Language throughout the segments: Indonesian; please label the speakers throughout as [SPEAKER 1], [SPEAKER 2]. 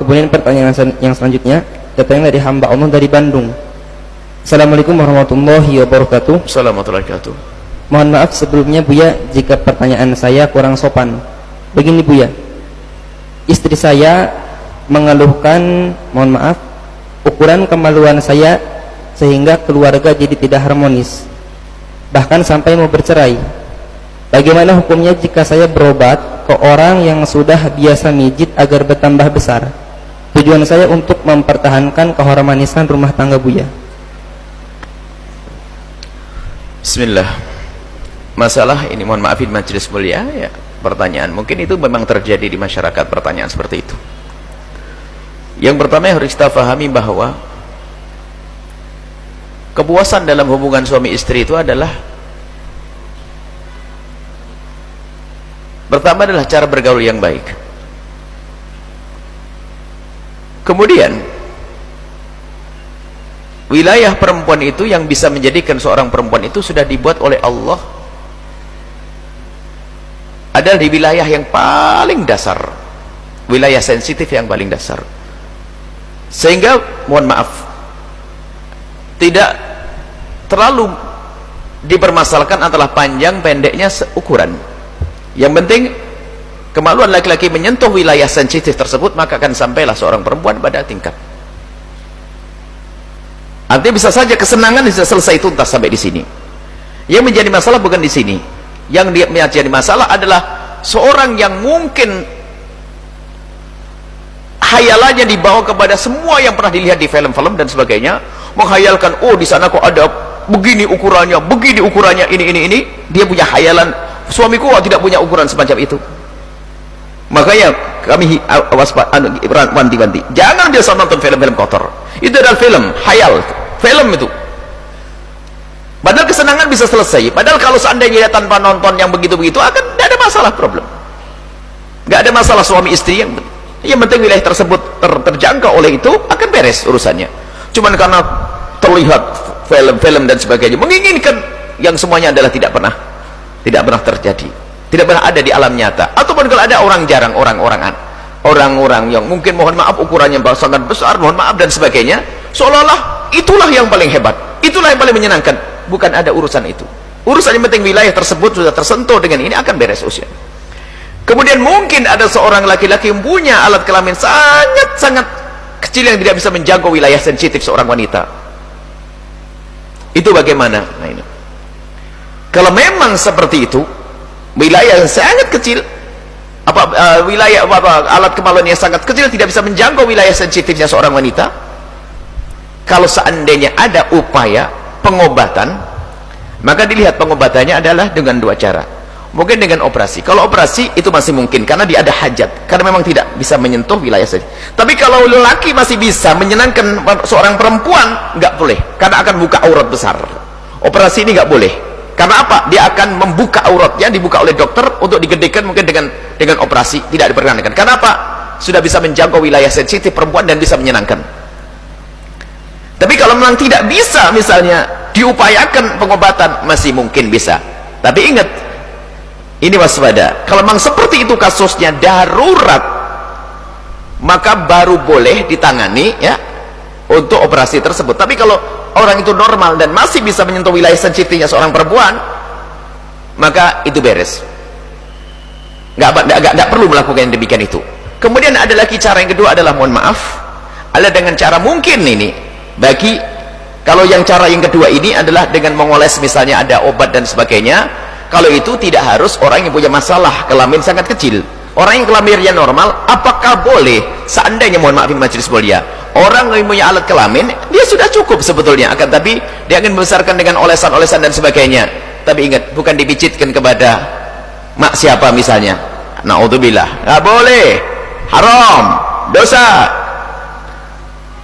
[SPEAKER 1] Kemudian pertanyaan yang selanjutnya datang dari hamba Allah dari Bandung. Assalamualaikum warahmatullahi wabarakatuh.
[SPEAKER 2] Assalamualaikum warahmatullahi wabarakatuh.
[SPEAKER 1] Mohon maaf sebelumnya Buya jika pertanyaan saya kurang sopan. Begini Buya, istri saya mengeluhkan, mohon maaf, ukuran kemaluan saya sehingga keluarga jadi tidak harmonis, bahkan sampai mau bercerai. Bagaimana hukumnya jika saya berobat ke orang yang sudah biasa mijit agar bertambah besar? Tujuan saya untuk mempertahankan keharmonisan rumah tangga Buya.
[SPEAKER 2] Bismillah. Masalah ini, mohon maafin majelis mulia ya, pertanyaan mungkin itu memang terjadi di masyarakat, pertanyaan seperti itu. Yang pertama yang harus kita pahami bahwa kepuasan dalam hubungan suami istri itu adalah, pertama adalah cara bergaul yang baik. Kemudian wilayah perempuan itu yang bisa menjadikan seorang perempuan itu sudah dibuat oleh Allah adalah di wilayah yang paling dasar, wilayah sensitif yang paling dasar, sehingga mohon maaf tidak terlalu dipermasalahkan antara panjang pendeknya ukuran. Yang penting kemaluan laki-laki menyentuh wilayah sensitif tersebut, maka akan sampailah seorang perempuan pada tingkat. Artinya bisa saja kesenangan bisa selesai tuntas sampai di sini. Yang menjadi masalah bukan di sini. Yang menjadi masalah adalah seorang yang mungkin hayalannya dibawa kepada semua yang pernah dilihat di film-film dan sebagainya, menghayalkan, oh di sana kok ada begini ukurannya, ini. Dia punya hayalan, suamiku tidak punya ukuran semacam itu. Makanya kami wanti-wanti, jangan biasa nonton film-film kotor. Itu adalah film hayal, film itu. Padahal kesenangan bisa selesai. Padahal kalau seandainya dia tanpa nonton yang begitu-begitu, akan tidak ada masalah, problem. Nggak ada masalah suami istri, yang penting wilayah tersebut terjangkau oleh itu, akan beres urusannya. Cuman karena terlihat film-film dan sebagainya, menginginkan yang semuanya adalah tidak pernah terjadi, tidak pernah ada di alam nyata. Ataupun kalau ada orang jarang, orang-orang yang mungkin mohon maaf ukurannya sangat besar, mohon maaf dan sebagainya, seolah-olah itulah yang paling hebat, itulah yang paling menyenangkan. Bukan ada urusan itu. Urusan yang penting wilayah tersebut sudah tersentuh dengan ini, akan beres usia. Kemudian mungkin ada seorang laki-laki yang punya alat kelamin sangat-sangat kecil yang tidak bisa menjangkau wilayah sensitif seorang wanita. Itu bagaimana? Nah ini. Kalau memang seperti itu, wilayah yang sangat kecil, alat kemaluan yang sangat kecil tidak bisa menjangkau wilayah sensitifnya seorang wanita, kalau seandainya ada upaya pengobatan, maka dilihat pengobatannya adalah dengan dua cara. Mungkin dengan operasi. Kalau operasi itu masih mungkin karena dia ada hajat, karena memang tidak bisa menyentuh wilayah sensitif. Tapi kalau lelaki masih bisa menyenangkan seorang perempuan, nggak boleh, karena akan buka aurat besar. Operasi ini nggak boleh. Karena apa? Dia akan membuka auratnya, dibuka oleh dokter untuk digedekan, mungkin dengan operasi tidak diperkenankan. Kenapa? Sudah bisa menjangkau wilayah sensitif perempuan dan bisa menyenangkan. Tapi kalau memang tidak bisa, misalnya diupayakan pengobatan, masih mungkin bisa. Tapi ingat, ini waspada. Kalau memang seperti itu kasusnya darurat, maka baru boleh ditangani ya untuk operasi tersebut. Tapi kalau orang itu normal dan masih bisa menyentuh wilayah sensitifnya seorang perempuan, maka itu beres. Nggak perlu melakukan yang demikian itu. Kemudian ada lagi cara yang kedua adalah, mohon maaf, adalah dengan cara mungkin ini. Kalau yang cara yang kedua ini adalah dengan mengoles, misalnya ada obat dan sebagainya. Kalau itu tidak harus orang yang punya masalah kelamin sangat kecil. Orang yang kelaminnya normal, apakah boleh seandainya, mohon maaf majelis mulia, orang yang punya alat kelamin, dia sudah cukup sebetulnya, akan tapi dia akan membesarkan dengan olesan-olesan dan sebagainya. Tapi ingat, bukan dipicitkan kepada mak siapa misalnya, naudzubillah, nggak boleh, haram, dosa.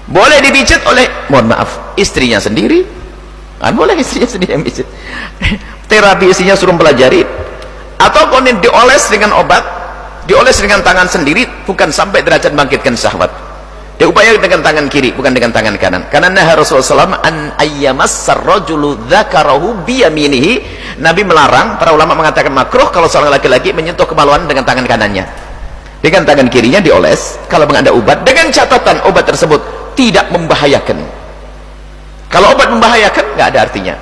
[SPEAKER 2] Boleh dipijit oleh, mohon maaf, istrinya sendiri, kan boleh istrinya sendiri yang pijit. Terapi istrinya suruh pelajari, atau kemudian dioles dengan obat, dioles dengan tangan sendiri, bukan sampai derajat bangkitkan syahwat. Diupayakan dengan tangan kiri, bukan dengan tangan kanan. Karena Rasulullah SAW an ayyamassar rajulu dzakarahu biyaminihi, Nabi melarang, para ulama mengatakan makruh kalau seorang laki-laki menyentuh kemaluan dengan tangan kanannya. dengan tangan kirinya dioles kalau memang ada obat, dengan catatan obat tersebut tidak membahayakan. Kalau obat membahayakan nggak ada artinya,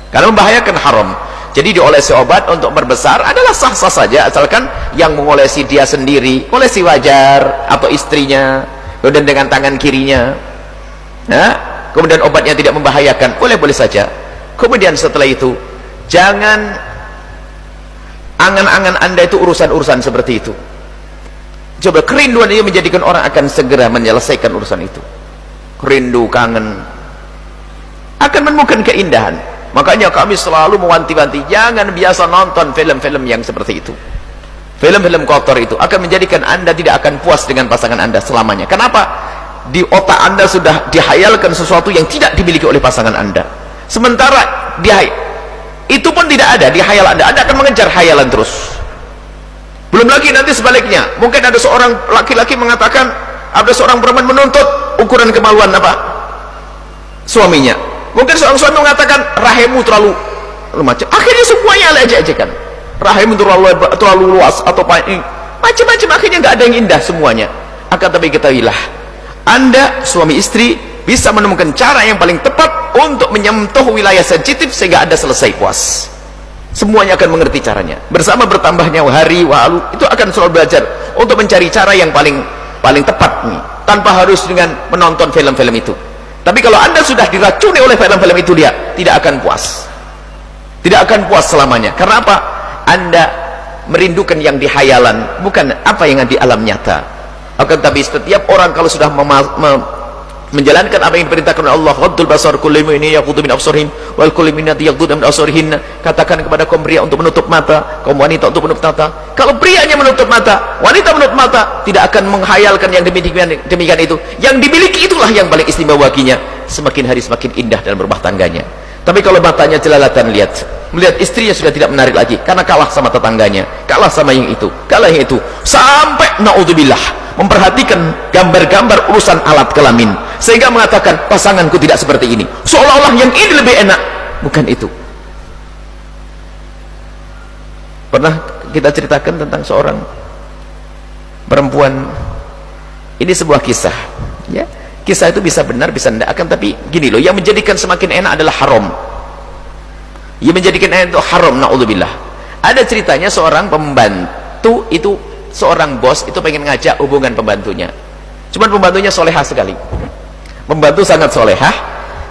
[SPEAKER 2] karena membahayakan haram. Jadi diolesi obat untuk membesar adalah sah-sah saja, asalkan yang mengolesi dia sendiri, olesi wajar, atau istrinya, kemudian dengan tangan kirinya, nah, kemudian obatnya tidak membahayakan, boleh-boleh saja. Kemudian setelah itu jangan angan-angan Anda itu urusan-urusan seperti itu. Coba kerinduan itu menjadikan orang akan segera menyelesaikan urusan itu. Rindu, kangen akan menemukan keindahan. Makanya kami selalu mewanti-wanti, jangan biasa nonton film-film yang seperti itu. Film-film kotor itu akan menjadikan Anda tidak akan puas dengan pasangan Anda selamanya. Kenapa? Di otak Anda sudah dihayalkan sesuatu yang tidak dimiliki oleh pasangan Anda. Sementara itu pun tidak ada di hayal Anda. Anda akan mengejar hayalan terus. Belum lagi nanti sebaliknya, mungkin ada seorang laki-laki mengatakan, ada seorang perempuan menuntut ukuran kemaluan apa? Suaminya. Mungkin seorang suami mengatakan rahimmu terlalu macam, akhirnya semuanya lecek-lecekan. Rahimmu terlalu luas atau macam-macam, akhirnya nggak ada yang indah semuanya. Akan tapi ketahuilah, Anda suami istri bisa menemukan cara yang paling tepat untuk menyentuh wilayah sensitif sehingga Anda selesai puas. Semuanya akan mengerti caranya. Bersama bertambahnya hari walu itu akan selalu belajar untuk mencari cara yang paling tepat nih, tanpa harus dengan menonton film-film itu. Tapi kalau Anda sudah diracuni oleh film-film itu, dia tidak akan puas. Tidak akan puas selamanya. Karena apa? Anda merindukan yang di hayalan, bukan apa yang di alam nyata. Akan tapi setiap orang kalau sudah menjalankan apa yang diperintahkan oleh Allah, ghaddul basar, kullu mu'minin yaghuddu min absarihim wal kullu mu'minatin yaghudduna min absarihinna, katakan kepada kaum pria untuk menutup mata, kaum wanita untuk menutup mata. Kalau prianya menutup mata, wanita menutup mata, tidak akan menghayalkan yang demikian itu. Yang dimiliki itulah yang paling istimewa baginya. Semakin hari semakin indah dalam berumah tangganya. Tapi kalau matanya jelalatan melihat istrinya sudah tidak menarik lagi karena kalah sama tetangganya, kalah sama yang itu, kalah yang itu, sampai naudzubillah memperhatikan gambar-gambar urusan alat kelamin sehingga mengatakan pasanganku tidak seperti ini, seolah-olah yang ini lebih enak. Bukan itu. Pernah kita ceritakan tentang seorang perempuan, ini sebuah kisah ya. Kisah itu bisa benar bisa tidak, akan tapi gini loh, yang menjadikan semakin enak adalah haram. Yang menjadikan enak itu haram, naudzubillah. Ada ceritanya seorang pembantu itu, seorang bos itu pengen ngajak hubungan pembantunya, cuman pembantunya solehah sekali, pembantu sangat solehah,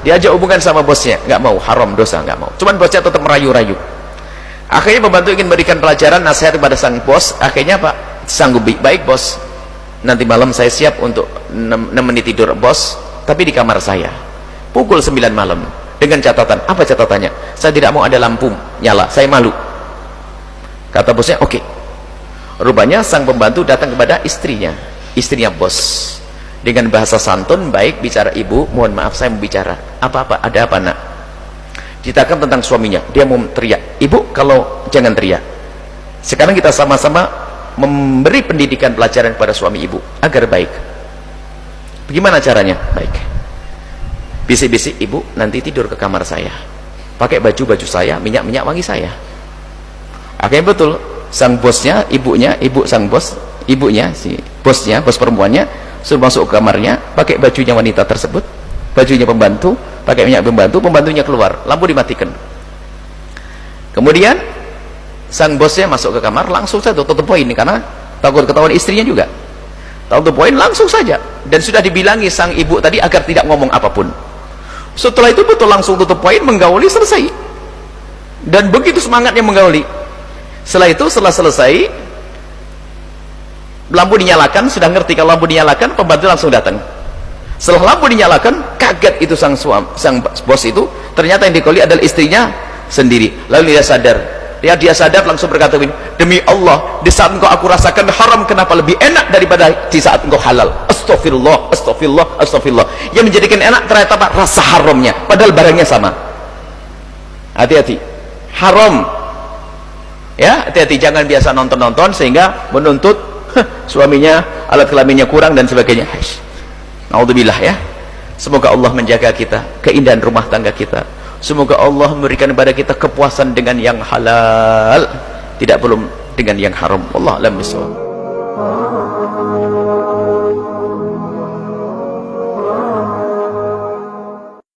[SPEAKER 2] diajak hubungan sama bosnya, nggak mau, haram, dosa, nggak mau. Cuman bosnya tetap merayu-rayu. Akhirnya pembantu ingin berikan pelajaran nasihat kepada sang bos. Akhirnya Pak, sanggup, baik bos, nanti malam saya siap untuk nemeni tidur bos, tapi di kamar saya pukul 9 malam, dengan catatan, apa catatannya? Saya tidak mau ada lampu nyala, saya malu. Kata bosnya oke. Rupanya sang pembantu datang kepada istrinya bos, dengan bahasa santun baik bicara, ibu mohon maaf saya mau bicara. Apa-apa, ada apa nak? Ceritakan tentang suaminya. Dia mau teriak, ibu kalau jangan teriak, sekarang kita sama-sama memberi pendidikan pelajaran kepada suami ibu agar baik. Bagaimana caranya? Baik, bisik-bisik, ibu nanti tidur ke kamar saya pakai baju saya, minyak wangi saya. Akhirnya betul, sang bosnya, ibunya, si bosnya, bos perempuannya suruh masuk ke kamarnya pakai bajunya wanita tersebut, bajunya pembantu, pakai minyak pembantunya keluar, lampu dimatikan. Kemudian sang bosnya masuk ke kamar, langsung saja tutup poin karena takut ketahuan istrinya juga. Tutup poin langsung saja, dan sudah dibilangi sang ibu tadi agar tidak ngomong apapun. Setelah itu betul langsung tutup poin, menggauli, selesai. Dan begitu semangatnya menggauli. Setelah itu, setelah selesai, lampu dinyalakan, sudah ngerti kalau lampu dinyalakan, pembantu langsung datang. Setelah lampu dinyalakan, kaget itu sang bos itu, ternyata yang dikoli adalah istrinya sendiri. Lalu dia sadar langsung berkata, demi Allah, di saat engkau aku rasakan haram, kenapa lebih enak daripada di saat engkau halal? Astagfirullah, astagfirullah, astagfirullah. Yang menjadikan enak ternyata apa? Rasa haramnya, padahal barangnya sama. Hati-hati, haram ya, hati-hati, jangan biasa nonton-nonton sehingga menuntut suaminya alat kelaminnya kurang dan sebagainya. Naudzubillah ya. Semoga Allah menjaga kita, keindahan rumah tangga kita. Semoga Allah memberikan kepada kita kepuasan dengan yang halal, tidak perlu dengan yang haram. Wallahu a'lam bishawab.